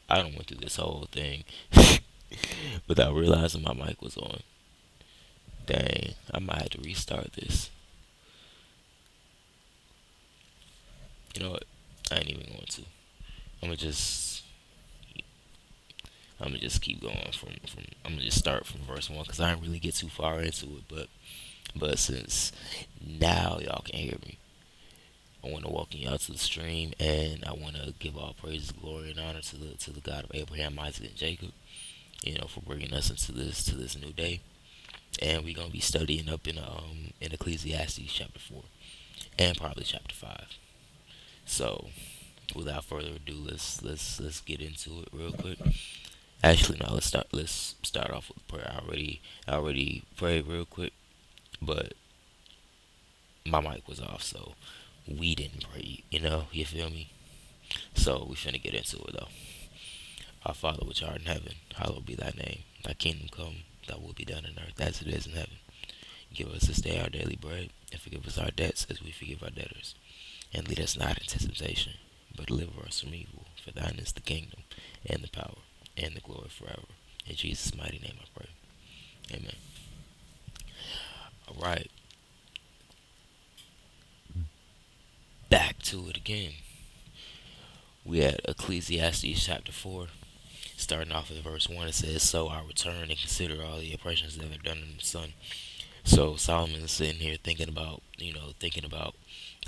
I don't went through this whole thing without realizing my mic was on. Dang, I might have to restart this. You know what? I ain't even going to. I'm gonna just I'm gonna just keep going from I'm gonna just start from verse one because I didn't really get too far into it, but since now y'all can hear me, I want to welcome y'all to the stream, and I want to give all praise, glory, and honor to the God of Abraham, Isaac, and Jacob. You know, for bringing us into this new day, and we're gonna be studying up in Ecclesiastes chapter 4 and probably chapter 5. So without further ado, let's get into it real quick. Actually, no, let's start off with prayer. I already prayed real quick, but my mic was off, so we didn't pray. You feel me? So we finna get into it though. Our Father which art in heaven, hallowed be thy name. Thy kingdom come, thy will be done on earth as it is in heaven. Give us this day our daily bread, and forgive us our debts as we forgive our debtors. And lead us not into temptation, but deliver us from evil. For thine is the kingdom, and the power, and the glory forever. In Jesus' mighty name I pray. Amen. Alright, back to it again. We had Ecclesiastes chapter 4, starting off with verse 1. It says, "So I return and consider all the oppressions that are done in the sun." So Solomon is sitting here thinking about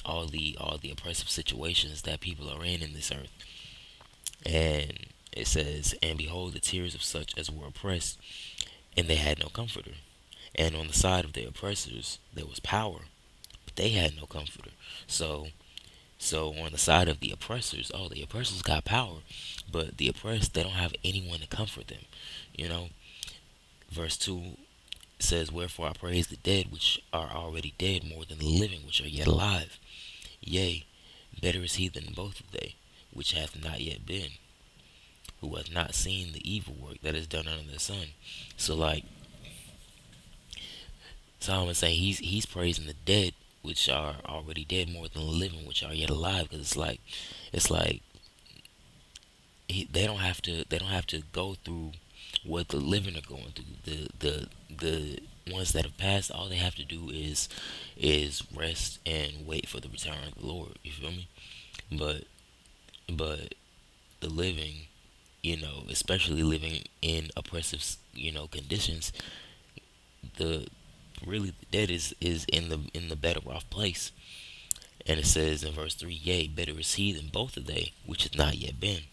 all the oppressive situations that people are in this earth. And it says, "And behold, the tears of such as were oppressed, and they had no comforter. And on the side of the oppressors there was power, but they had no comforter." So on the side of the oppressors, oh, the oppressors got power, but the oppressed, they don't have anyone to comfort them. You know, verse 2 says, "Wherefore I praise the dead which are already dead more than the living which are yet alive. Yea, better is he than both of they which hath not yet been, who hath not seen the evil work that is done under the sun." So like Solomon's saying, he's praising the dead which are already dead more than the living which are yet alive, because it's like they don't have to go through what the living are going through. The ones that have passed, all they have to do is rest and wait for the return of the Lord. You feel me? But but the living, especially living in oppressive, conditions, the really the dead is in the better off place. And it says in verse 3, "Yea, better is he than both of they which hath not yet been,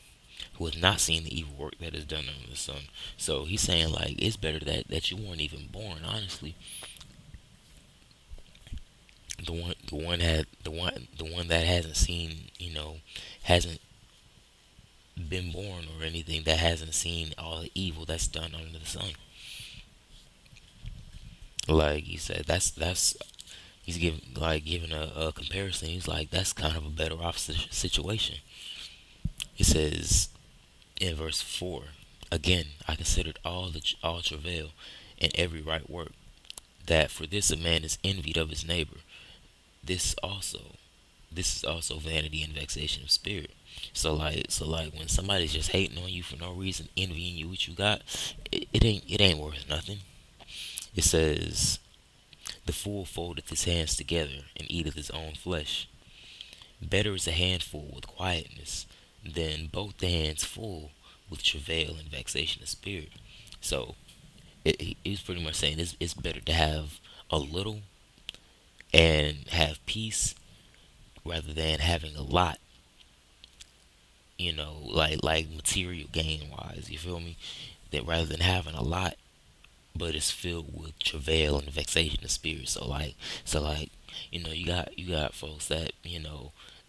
who hath not seen the evil work that is done under the sun." So he's saying like it's better that you weren't even born. Honestly, the one that hasn't seen, hasn't been born or anything, that hasn't seen all the evil that's done under the sun. Like he said, that's he's giving a comparison. He's like, that's kind of a better off situation. It says in verse 4, "Again I considered all travail and every right work, that for this a man is envied of his neighbor. This also this is also vanity and vexation of spirit." So like when somebody's just hating on you for no reason, envying you what you got, it ain't worth nothing. It says, "The fool foldeth his hands together and eateth his own flesh. Better is a handful with quietness than both the hands full with travail and vexation of spirit." So he's pretty much saying it's better to have a little and have peace rather than having a lot, like material gain wise. You feel me? That rather than having a lot, but it's filled with travail and vexation of spirit. So like, you got folks that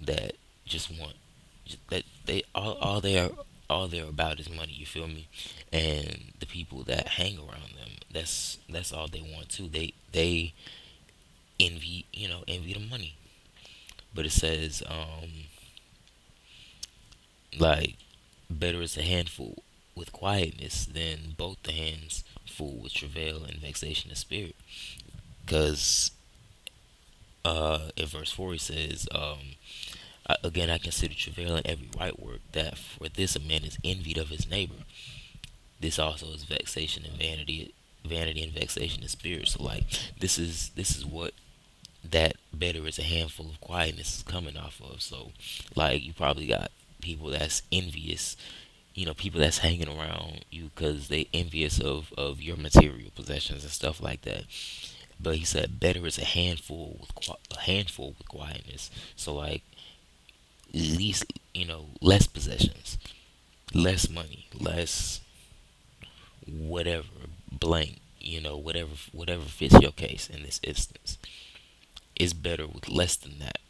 that just want, that they all they're about is money. You feel me? And the people that hang around them, that's all they want too. They envy the money. But it says, like, better is a handful with quietness than both the hands full with travail and vexation of spirit. Because in verse 4 he says, Again, I consider travail in every right work, that for this a man is envied of his neighbor. This also is vexation and vanity, vanity and vexation of spirit. So like this is what that better is a handful of quietness is coming off of. So like you probably got people that's envious, people that's hanging around you because they envious of your material possessions and stuff like that. But he said better is a handful with a handful with quietness. So like least, less possessions, less money, less whatever, blank, whatever fits your case in this instance. It's better with less than that,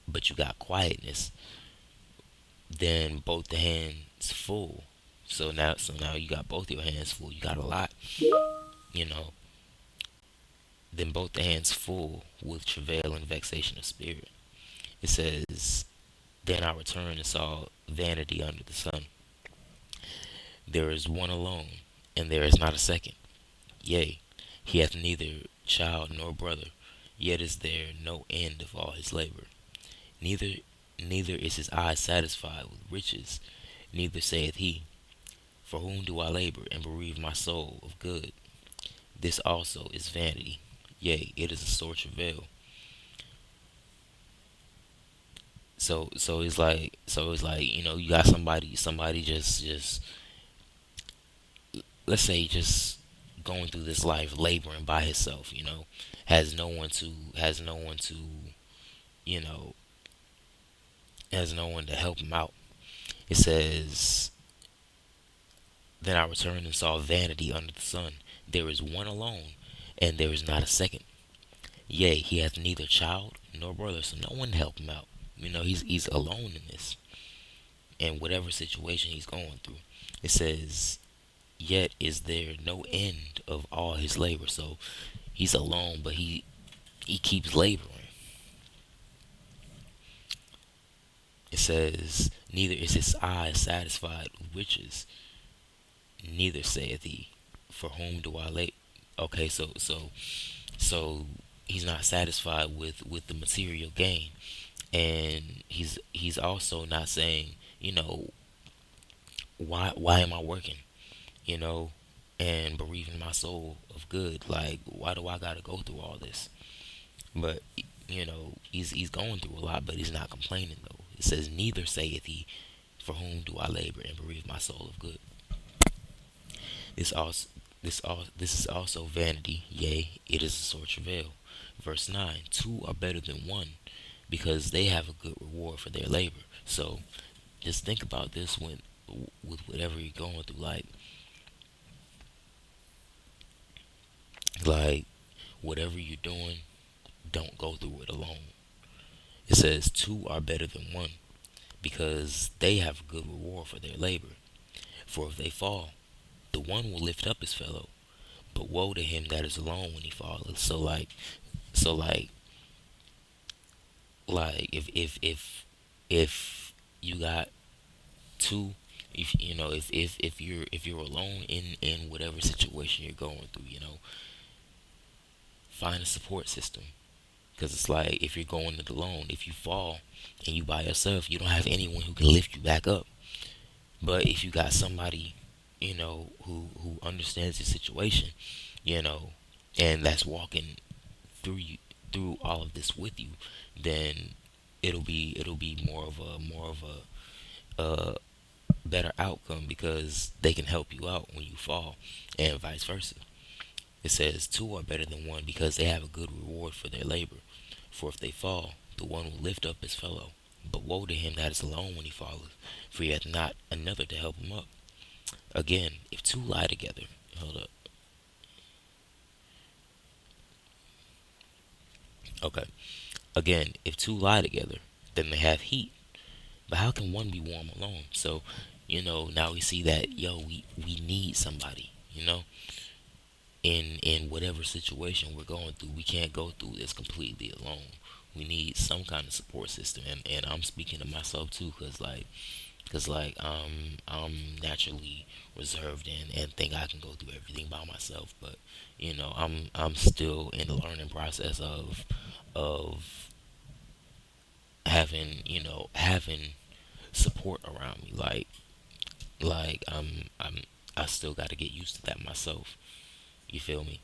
but you got quietness, then both the hands full. So now you got both your hands full. You got a lot, you know. Then both the hands full with travail and vexation of spirit. It says, "Then I returned and saw vanity under the sun. There is one alone, and there is not a second. Yea, he hath neither child nor brother, yet is there no end of all his labor. Neither neither is his eye satisfied with riches, neither saith he, for whom do I labor and bereave my soul of good? This also is vanity, yea, it is a sore travail." So it's like, you got somebody just let's say just going through this life laboring by himself, has no one to you know has no one to help him out. It says, "Then I returned and saw vanity under the sun. There is one alone, and there is not a second. Yea, he hath neither child nor brother," so no one to help him out. He's alone in this, in whatever situation he's going through. It says, "Yet is there no end of all his labor." So he's alone, but he keeps laboring. It says, "Neither is his eye satisfied with riches, neither saith he, for whom do I labor?" Okay, so he's not satisfied with the material gain, and he's also not saying, why am I working, you know, and bereaving my soul of good? Like, why do I gotta go through all this? But he's going through a lot, but he's not complaining though. It says, "Neither saith he, for whom do I labor and bereave my soul of good?" This also this is also vanity, yea, it is a sore travail. Verse 9, "Two are better than one, because they have a good reward for their labor." So just think about this when with whatever you're going through, like whatever you're doing, don't go through it alone. It says two are better than one, because they have a good reward for their labor. For if they fall, the one will lift up his fellow, but woe to him that is alone when he falleth. So like if you got two, if you're alone in whatever situation you're going through, find a support system. Because it's like, if you're going it alone, if you fall and you by yourself, you don't have anyone who can lift you back up. But if you got somebody, who understands the situation, you know, and that's walking through you, through all of this with you, then it'll be more of a better outcome, because they can help you out when you fall, and vice versa. It says two are better than one, because they have a good reward for their labor. For if they fall, the one will lift up his fellow. But woe to him that is alone when he falleth, for he hath not another to help him up. Again, if two lie together, hold up. Okay. Again, if two lie together, then they have heat. But how can one be warm alone? So, now we see that, we need somebody, in whatever situation we're going through. We can't go through this completely alone. We need some kind of support system, and I'm speaking to myself too, I'm naturally reserved, and think I can go through everything by myself. But I'm still in the learning process of having support around me. Like I still got to get used to that myself. You feel me?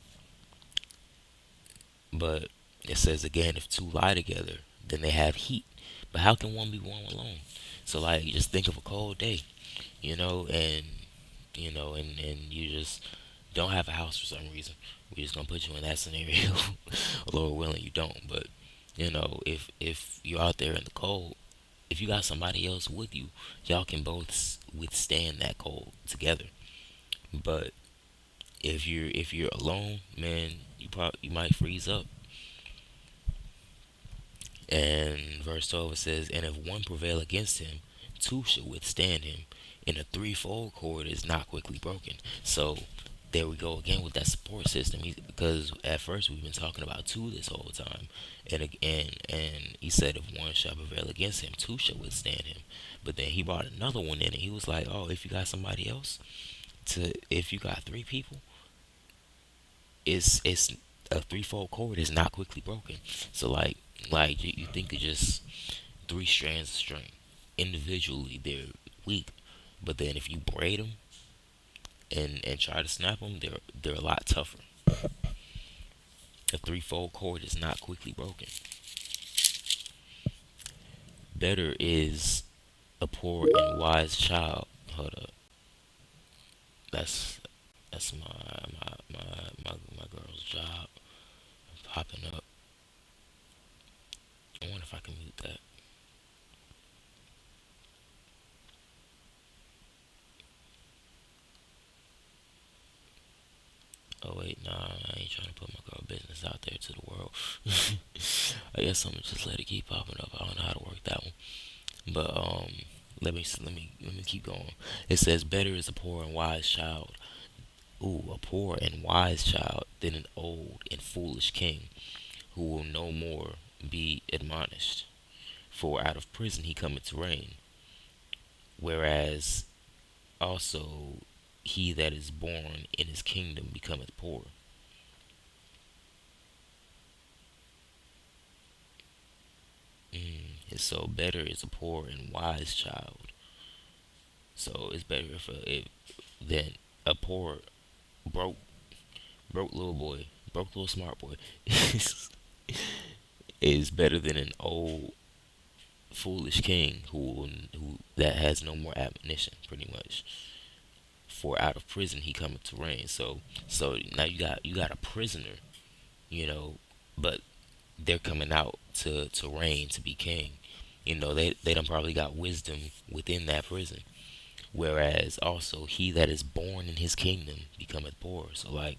But it says again, if two lie together, then they have heat. But how can one be warm alone? So like, just think of a cold day, and and you just don't have a house for some reason. We're just gonna put you in that scenario. Lord willing, you don't. But if you're out there in the cold, if you got somebody else with you, y'all can both withstand that cold together. But if you're alone, man, you might freeze up. And verse 12 it says, and if one prevail against him, two shall withstand him, and a threefold cord is not quickly broken. So there we go again with that support system. Because at first we've been talking about two this whole time, and he said if one shall prevail against him, two shall withstand him. But then he brought another one in, and he was like, oh, if you got somebody else, if you got three people, it's a threefold cord is not quickly broken. So like you think of just three strands of string. Individually, they're weak, but then if you braid them and try to snap them, they're a lot tougher. A threefold cord is not quickly broken. Better is a poor and wise child. Hold up, that's that's my girl's job popping up. I wonder if I can mute that. Oh wait, nah, I ain't trying to put my girl business out there to the world. I guess I'm gonna just let it keep popping up. I don't know how to work that one, but let me keep going. It says, "Better is a poor and wise child." Ooh, a poor and wise child than an old and foolish king who will no more be admonished. For out of prison he cometh to reign, whereas also he that is born in his kingdom becometh poor. And so better is a poor and wise child. So it's better if than a poor broke little boy, broke little smart boy is better than an old foolish king who that has no more admonition, pretty much. For out of prison he cometh to reign. So now you got a prisoner, you know, but they're coming out to reign, to be king. They done probably got wisdom within that prison. Whereas also he that is born in his kingdom becometh poor. So like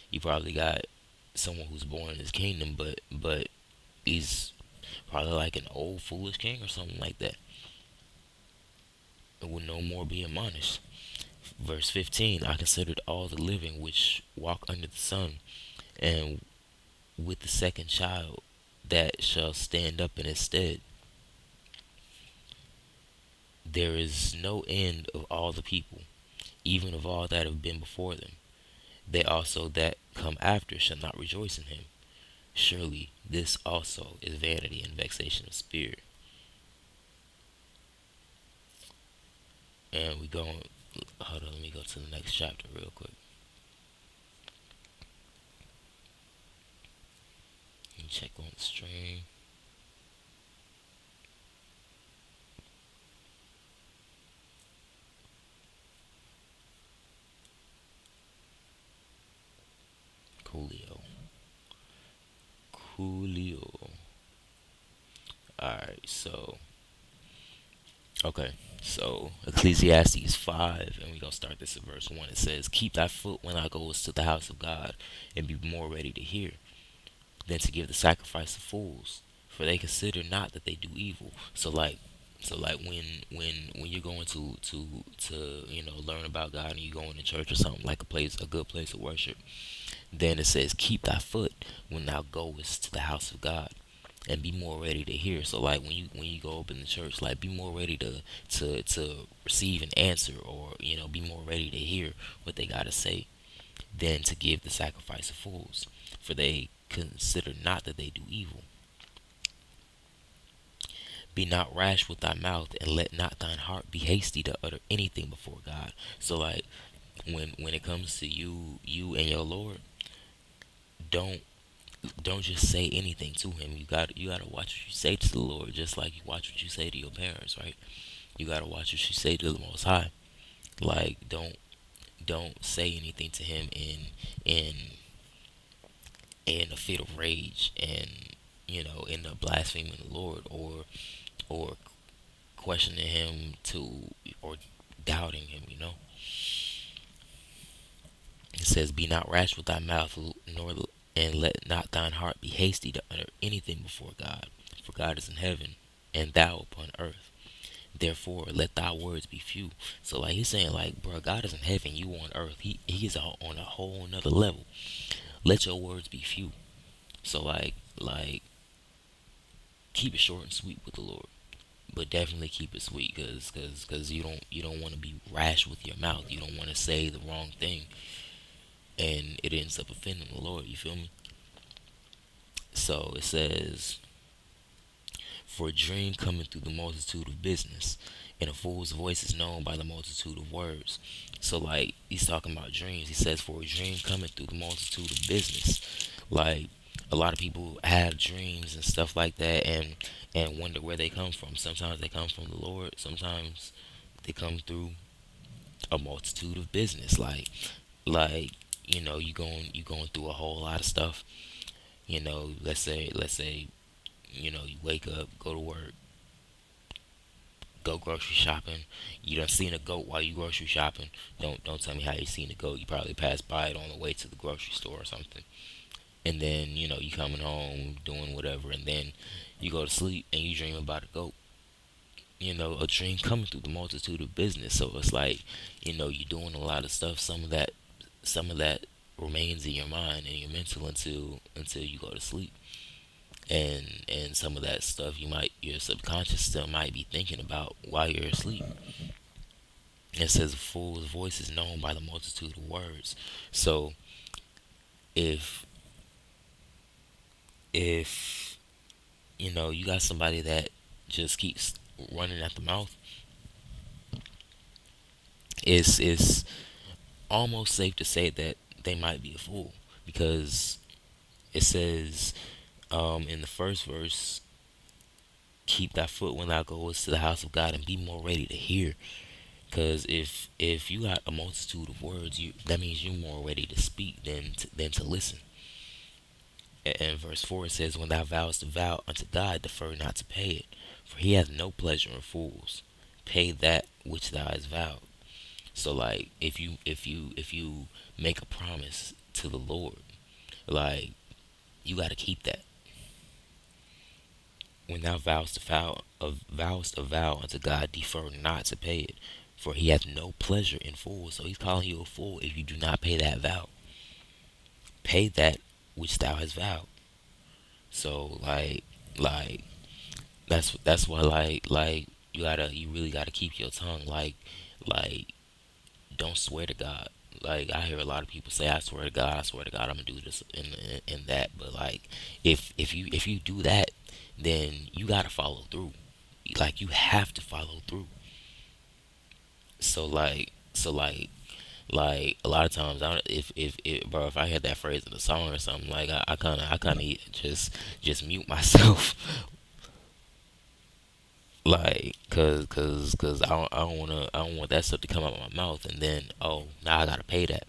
you probably got someone who's born in his kingdom, but he's probably like an old foolish king or something like that. It will no more be admonished. Verse 15, I considered all the living which walk under the sun, and with the second child that shall stand up in his stead, there is no end of all the people, even of all that have been before them. They also that come after shall not rejoice in him. Surely this also is vanity and vexation of spirit. And we go, hold on, let me go to the next chapter real quick. Let me check on the stream. Coolio. Coolio. Alright, so okay. So Ecclesiastes 5, and we're gonna start this at verse 1. It says, keep thy foot when thou goest to the house of God, and be more ready to hear than to give the sacrifice of fools, for they consider not that they do evil. So like when you're going to learn about God, and you going to church or something, like a good place of worship, then it says, keep thy foot when thou goest to the house of God, and be more ready to hear. So like when you go up in the church, like be more ready to receive an answer, or be more ready to hear what they gotta say, than to give the sacrifice of fools, for they consider not that they do evil. Be not rash with thy mouth, and let not thine heart be hasty to utter anything before God. So like when it comes to you and your Lord, don't don't just say anything to him. You gotta watch what you say to the Lord, just like you watch what you say to your parents, right? You gotta watch what you say to the Most High. Like don't say anything to him in in a fit of rage, and in a blaspheming the Lord, or questioning him to, or doubting him. It says, "Be not rash with thy mouth, nor and let not thine heart be hasty to utter anything before God. For God is in heaven, and thou upon earth. Therefore, let thy words be few." So, like he's saying, like, bro, God is in heaven, you on earth. He is on a whole another level. Let your words be few. So, like, keep it short and sweet with the Lord, but definitely keep it sweet, cause you don't want to be rash with your mouth. You don't want to say the wrong thing, and it ends up offending the Lord. You feel me? So it says, "For a dream cometh through the multitude of business, and a fool's voice is known by the multitude of words." So like he's talking about dreams. He says, "For a dream cometh through the multitude of business." Like a lot of people have dreams and stuff like that, and wonder where they come from. Sometimes they come from the Lord. Sometimes they come through a multitude of business. Like you going through a whole lot of stuff. Let's say you wake up, go to work, go grocery shopping. You done seen a goat while you grocery shopping. Don't tell me how you seen a goat. You probably passed by it on the way to the grocery store or something. And then you coming home doing whatever, and then you go to sleep and you dream about a goat. A dream coming through the multitude of business. So it's like you're doing a lot of stuff. Some of that remains in your mind and your mental until you go to sleep. And some of that stuff your subconscious still might be thinking about while you're asleep. It says a fool's voice is known by the multitude of words. So if if you got somebody that just keeps running at the mouth, it's almost safe to say that they might be a fool, because it says in the first verse, "Keep thy foot when thou goest to the house of God, and be more ready to hear." Because if you got a multitude of words, that means you're more ready to speak than to listen. And verse 4, it says, "When thou vowest a vow unto God, defer not to pay it, for he hath no pleasure in fools. Pay that which thou hast vowed." So like if you make a promise to the Lord, like you got to keep that. "When thou vowest a vow unto God, defer not to pay it, for he hath no pleasure in fools." So he's calling you a fool if you do not pay that vow. Pay that which thou hast vowed. So like that's why you really gotta keep your tongue. Like don't swear to God. Like I hear a lot of people say, I swear to God, I'm gonna do this and that." But like, if you do that, then you gotta follow through. Like you have to follow through. So a lot of times, if bro, if I hear that phrase in a song or something, like I kind of just mute myself. Like cause I don't want that stuff to come out of my mouth, and then oh now I gotta pay that.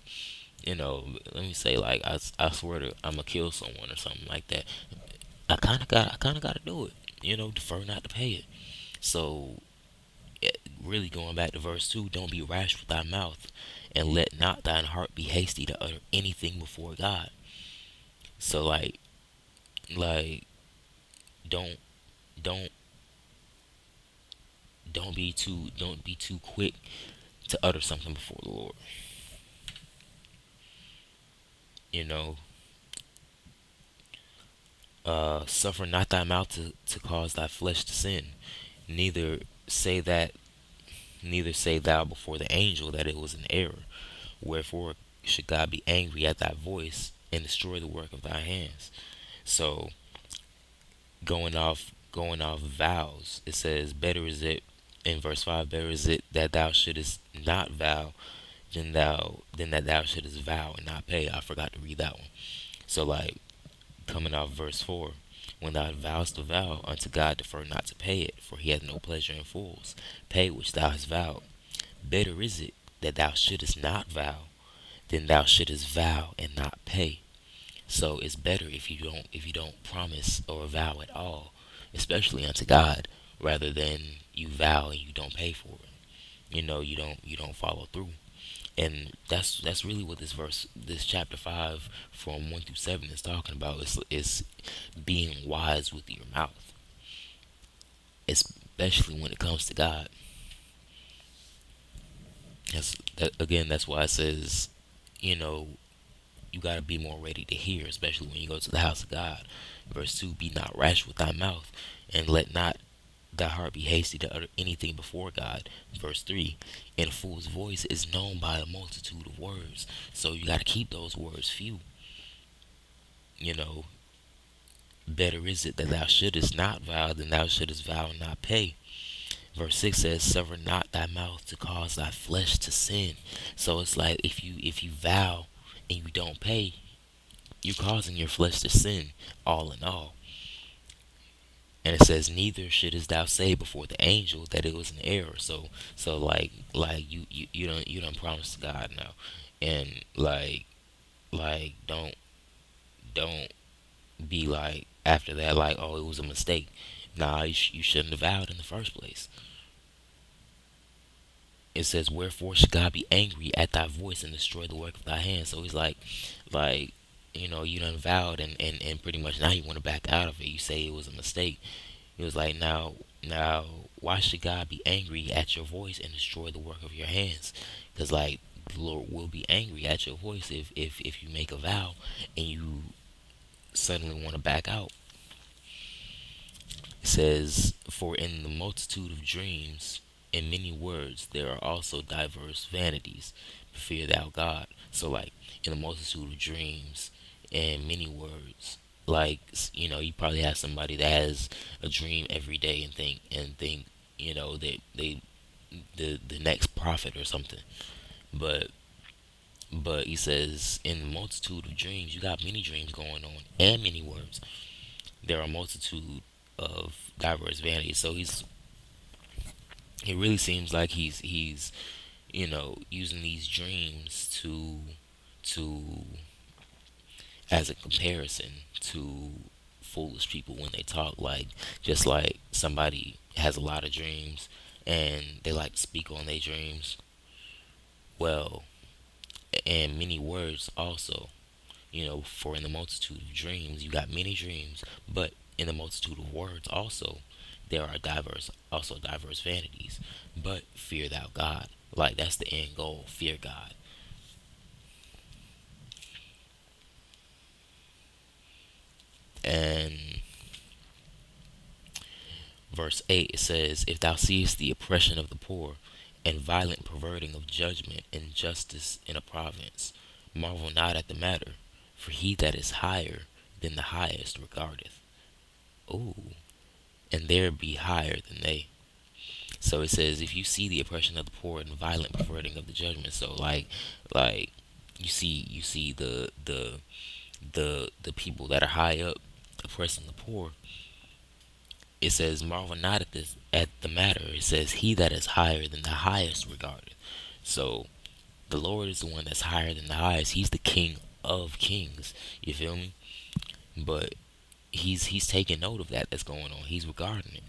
Let me say, like, I swear to I'm gonna kill someone or something like that. I kind of gotta do it. Defer not to pay it. So really going back to verse 2, "Don't be rash with thy mouth, and let not thine heart be hasty to utter anything before God." So like don't don't don't be too quick to utter something before the Lord. You know, suffer not thy mouth to cause thy flesh to sin. Neither say that neither say thou before the angel that it was an error. Wherefore should God be angry at thy voice and destroy the work of thy hands? So going off going off vows, it says, better is it, in verse 5, better is it that thou shouldest not vow than that thou shouldest vow and not pay. I forgot to read that one. So like, coming off verse 4, when thou vowest a vow unto God, defer not to pay it, for he hath no pleasure in fools. Pay which thou hast vowed. Better is it that thou shouldest not vow than thou shouldest vow and not pay. So it's better if you don't promise or vow at all, especially unto God, rather than you vow and you don't pay for it. You don't follow through. And that's really what this chapter 5 from 1 through 7 is talking about. Is being wise with your mouth, especially when it comes to God. That's why it says, you know, you got to be more ready to hear, especially when you go to the house of God. Verse 2, be not rash with thy mouth, and let not thy heart be hasty to utter anything before God. Verse 3, and a fool's voice is known by a multitude of words. So you got to keep those words few. You know, better is it that thou shouldest not vow than thou shouldest vow and not pay. Verse 6 says, suffer not thy mouth to cause thy flesh to sin. So it's like, if you vow and you don't pay, you're causing your flesh to sin, all in all. And it says, neither shouldest thou say before the angel that it was an error. So like you don't promise to God now, and don't be like after that, like, oh, it was a mistake. Nah, you shouldn't have vowed in the first place. It says, wherefore should God be angry at thy voice and destroy the work of thy hands? So he's like, you done vowed, and pretty much now you want to back out of it. You say it was a mistake. He was like, now, why should God be angry at your voice and destroy the work of your hands? Because like, the Lord will be angry at your voice if you make a vow and you suddenly want to back out. It says, for in the multitude of dreams and many words there are also diverse vanities. Fear thou God. So like, in the multitude of dreams and many words, like, you probably have somebody that has a dream every day and think that they the next prophet or something. But he says, in the multitude of dreams, you got many dreams going on and many words. There are a multitude of diverse vanities. So he really seems like he's using these dreams to as a comparison to foolish people when they talk. Like, just like somebody has a lot of dreams and they like to speak on their dreams, well, and many words also. For in the multitude of dreams, you got many dreams, but in the multitude of words also, there are diverse vanities. But fear thou God. Like, that's the end goal. Fear God. And verse 8, it says, if thou seest the oppression of the poor, and violent perverting of judgment and justice in a province, marvel not at the matter, for he that is higher than the highest regardeth. Ooh, and there be higher than they. So it says, if you see the oppression of the poor and violent perverting of the judgment, so like you see the people that are high up oppressing the poor. It says, marvel not at the matter. It says, he that is higher than the highest regarded. So the Lord is the one that's higher than the highest. He's the King of kings. You feel me? But he's taking note of that's going on. He's regarding it.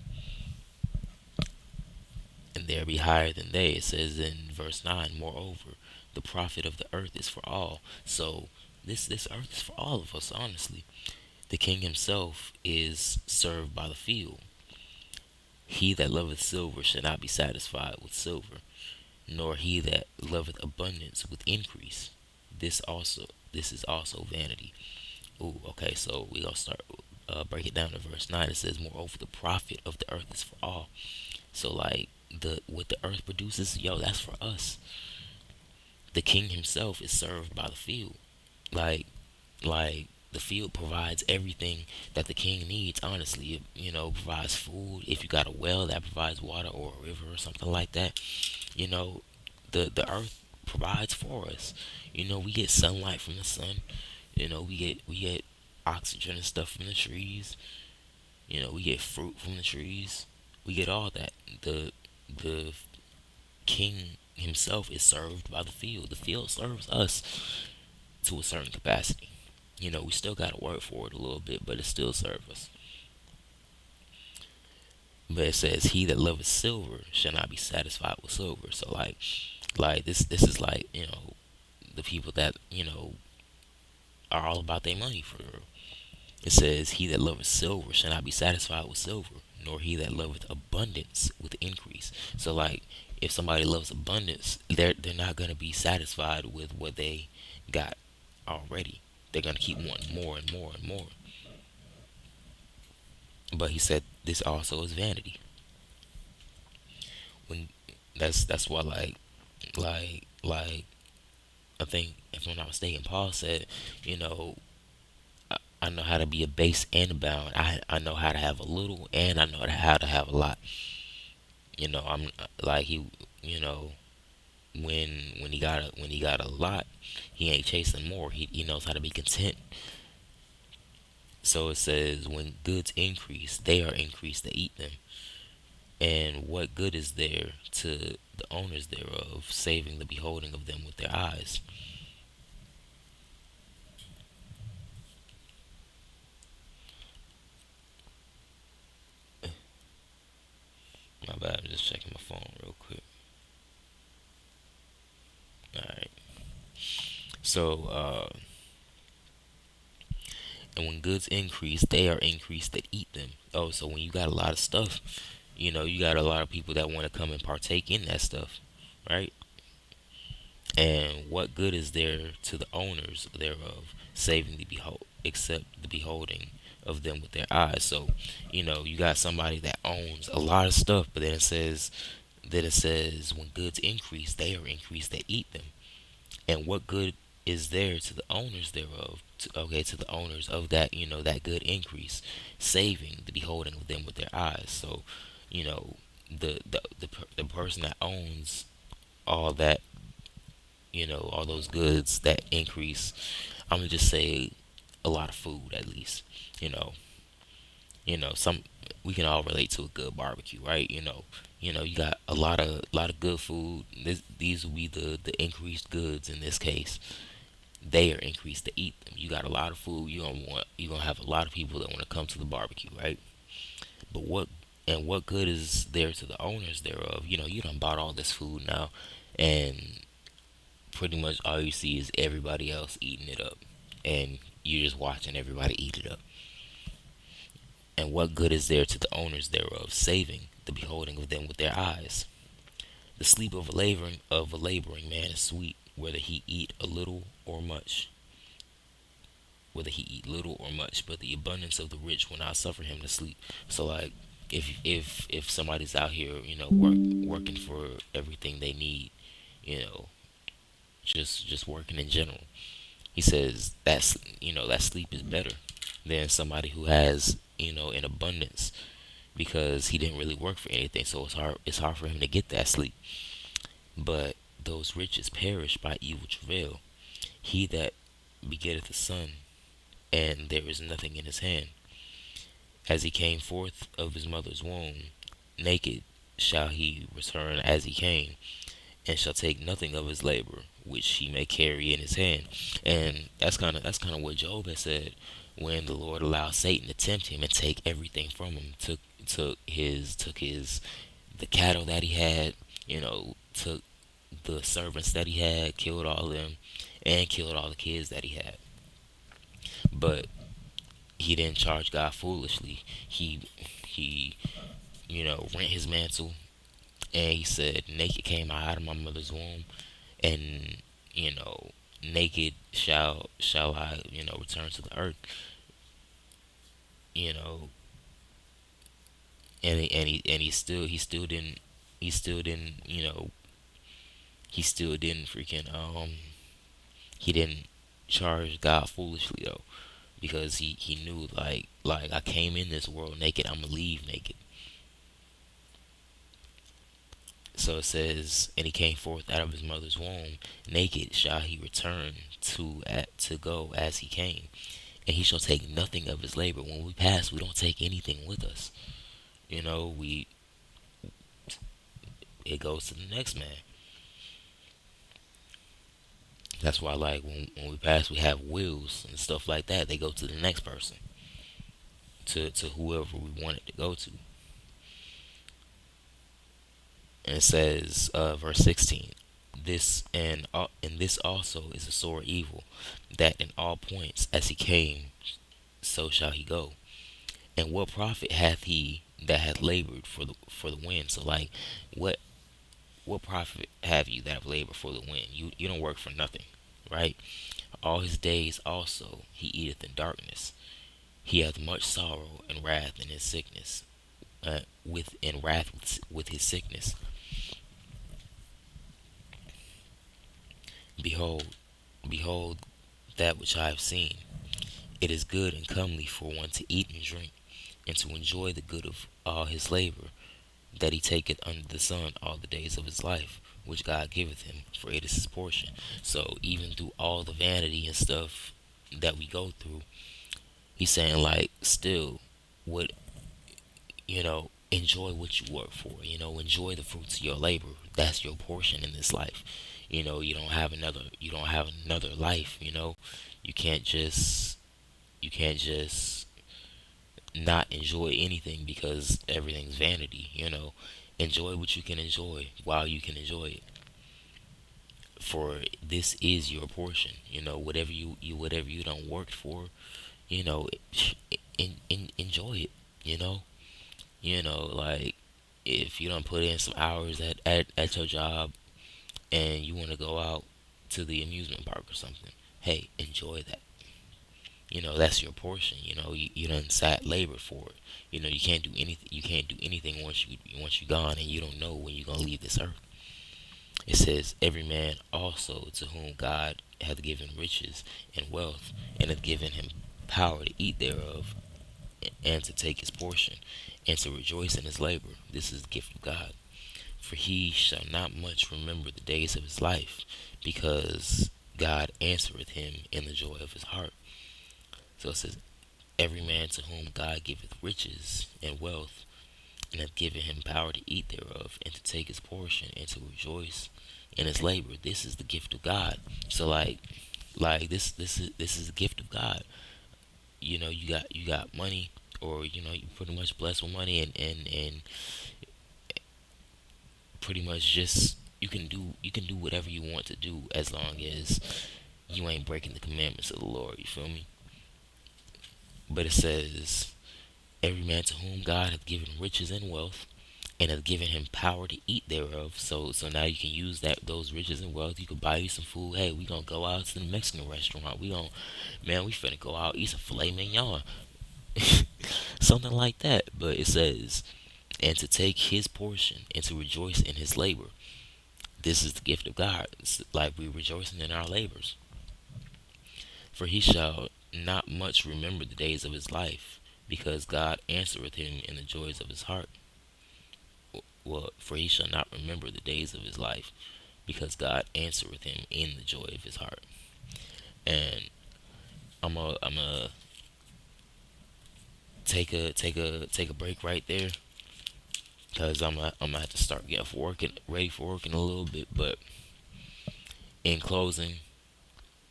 And there be higher than they. It says in verse 9, moreover, the profit of the earth is for all. So this earth is for all of us, honestly. The king himself is served by the field. He that loveth silver shall not be satisfied with silver, nor he that loveth abundance with increase. This is also vanity. Ooh, okay, so we gonna start break it down to verse 9. It says, moreover, the profit of the earth is for all. So like, the what the earth produces, that's for us. The king himself is served by the field. Like like the field provides everything that the king needs. Honestly, it, provides food. If you got a well that provides water, or a river or something like that, you know, the earth provides for us. We get sunlight from the sun. We get oxygen and stuff from the trees. We get fruit from the trees. We get all that. The king himself is served by the field. The field serves us to a certain capacity. We still gotta work for it a little bit, but it still serves us. But it says, "He that loveth silver shall not be satisfied with silver." So like this is like the people that are all about their money for real. It says, "He that loveth silver shall not be satisfied with silver, nor he that loveth abundance with increase." So like, if somebody loves abundance, they're not gonna be satisfied with what they got already. They're gonna keep wanting more and more and more. But he said this also is vanity. When that's why like I think, if I'm not mistaken, Paul said, you know, I know how to be a base and abound. I know how to have a little, and I know how to have a lot. I'm like he, you know, when he got a lot, he ain't chasing more. He knows how to be content. So it says, when goods increase, they are increased to eat them. And what good is there to the owners thereof, saving the beholding of them with their eyes? My bad, I'm just checking my phone real quick. Alright. So, and when goods increase, they are increased that eat them. Oh, so when you got a lot of stuff, you got a lot of people that want to come and partake in that stuff, right? And what good is there to the owners thereof, saving the behold, except the beholding of them with their eyes? So, you got somebody that owns a lot of stuff, but then it says, when goods increase, they are increased that eat them. And what good is there to the owners thereof? To the owners of that, that good increase, saving the beholding of them with their eyes. So, you know, the person that owns all that, all those goods that increase, I'm gonna just say a lot of food at least. You know, some we can all relate to a good barbecue, right? You got a lot of good food. These will be the increased goods in this case. They are increased to eat them. You got a lot of food. You're gonna have a lot of people that want to come to the barbecue, right? But what good is there to the owners thereof? You done bought all this food now, and pretty much all you see is everybody else eating it up, and you're just watching everybody eat it up. And what good is there to the owners thereof, saving the beholding of them with their eyes? The sleep of a laboring man is sweet, whether he eat little or much, but the abundance of the rich will not suffer him to sleep. So like, if somebody's out here, working for everything they need, you know, just working in general, he says that sleep is better than somebody who has, in abundance, because he didn't really work for anything. So it's hard for him to get that sleep. But those riches perish by evil travail. He that begetteth a son, and there is nothing in his hand, as he came forth of his mother's womb, naked shall he return as he came, and shall take nothing of his labor which he may carry in his hand. And that's kind of what Job has said, when the Lord allowed Satan to tempt him and take everything from him. Took his the cattle that he had, took the servants that he had, killed all of them, and killed all the kids that he had. But he didn't charge God foolishly. He rent his mantle, and he said, "Naked came I out of my mother's womb, and naked shall I return to the earth." You know, and he still didn't freaking he didn't charge God foolishly though. because he knew like I came in this world naked, I'm gonna leave naked. So it says, and he came forth out of his mother's womb naked shall he return to go as he came, and he shall take nothing of his labor. When we pass, we don't take anything with us. We it goes to the next man. That's why, like, when we pass, we have wills and stuff like that. They go to the next person, to whoever we want it to go to. And it says, verse 16, and this also is a sore evil, that in all points as he came, so shall he go. And what profit hath he that hath labored for the wind? So, like, what what profit have you that have labored for the wind? You don't work for nothing, right? All his days also he eateth in darkness. He hath much sorrow and wrath in his sickness, with his sickness. Behold, behold that which I have seen. It is good and comely for one to eat and drink, and to enjoy the good of all his labor, that he taketh under the sun all the days of his life, which God giveth him, for it is his portion. So even through all the vanity and stuff that we go through, he's saying, like, still, what enjoy what you work for. Enjoy the fruits of your labor. That's your portion in this life. You don't have another life. You can't just you can't just not enjoy anything because everything's vanity. Enjoy what you can enjoy while you can enjoy it. For this is your portion. Whatever you don't work for, you know, enjoy it. You know, like, if you don't put in some hours at your job, and you want to go out to the amusement park or something, hey, enjoy that. That's your portion. You done sat labor for it. You can't do anything. You can't do anything once you gone, and you don't know when you're gonna leave this earth. It says, every man also to whom God hath given riches and wealth, and hath given him power to eat thereof, and to take his portion, and to rejoice in his labor. This is the gift of God. For he shall not much remember the days of his life, because God answereth him in the joy of his heart. So it says, every man to whom God giveth riches and wealth, and hath given him power to eat thereof, and to take his portion, and to rejoice in his labor. This is the gift of God. So, like this is the gift of God. You got money, or you pretty much blessed with money, and pretty much just you can do whatever you want to do, as long as you ain't breaking the commandments of the Lord. You feel me? But it says, every man to whom God hath given riches and wealth, and hath given him power to eat thereof. So now you can use those riches and wealth. You can buy you some food. Hey, we gonna go out to the Mexican restaurant. We finna go out, eat some filet mignon, something like that. But it says, and to take his portion, and to rejoice in his labor. This is the gift of God. It's like we rejoicing in our labors. For he shall not much remember the days of his life, because God answereth him in the joys of his heart. Well, for he shall not remember the days of his life, because God answereth him in the joy of his heart. And I'm a take a break right there, because I'm gonna have to start getting for work and ready for work in a little bit. But in closing,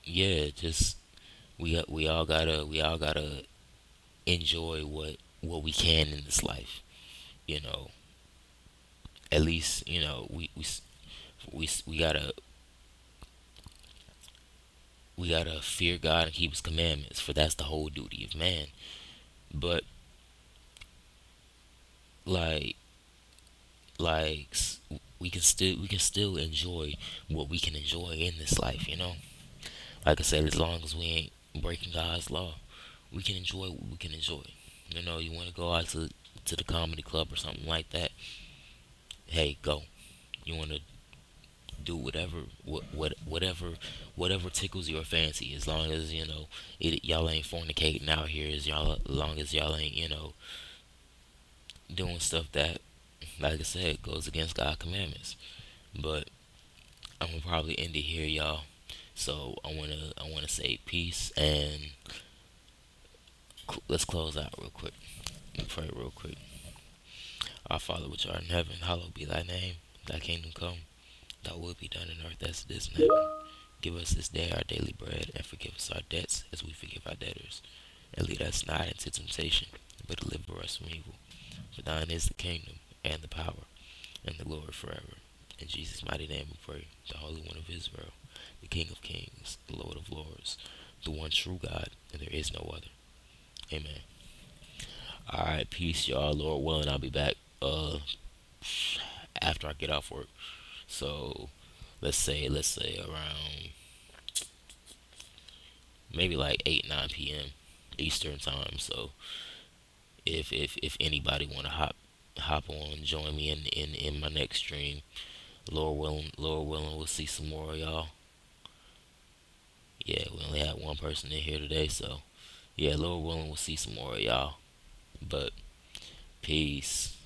yeah, just we all gotta enjoy what we can in this life. You know, at least we gotta fear God and keep His commandments, for that's the whole duty of man. But like like we can still enjoy what we can enjoy in this life. Like I said, as long as we ain't breaking God's law, we can enjoy what we can enjoy. You want to go out to the comedy club or something like that. Hey, go. You want to do whatever tickles your fancy, as long as y'all ain't fornicating out here, as long as y'all ain't doing stuff that, like I said, goes against God's commandments. But I'm gonna probably end it here, y'all. So I wanna say peace, and let's close out real quick. Pray real quick. Our Father which art in heaven, hallowed be thy name. Thy kingdom come. Thy will be done in earth as it is in heaven. Give us this day our daily bread, and forgive us our debts as we forgive our debtors. And lead us not into temptation, but deliver us from evil. For thine is the kingdom, and the power, and the glory forever. In Jesus' mighty name we pray, the Holy One of Israel, the King of kings, the Lord of lords, the one true God, and there is no other. Amen. Alright, peace, y'all. Lord willing, I'll be back after I get off work. So let's say around maybe like 8 9 p.m. Eastern time. So if anybody wanna hop on and join me in my next stream, Lord willing, we'll see some more of y'all. Yeah, we only had one person in here today, so yeah, Lord willing, we'll see some more of y'all. But peace.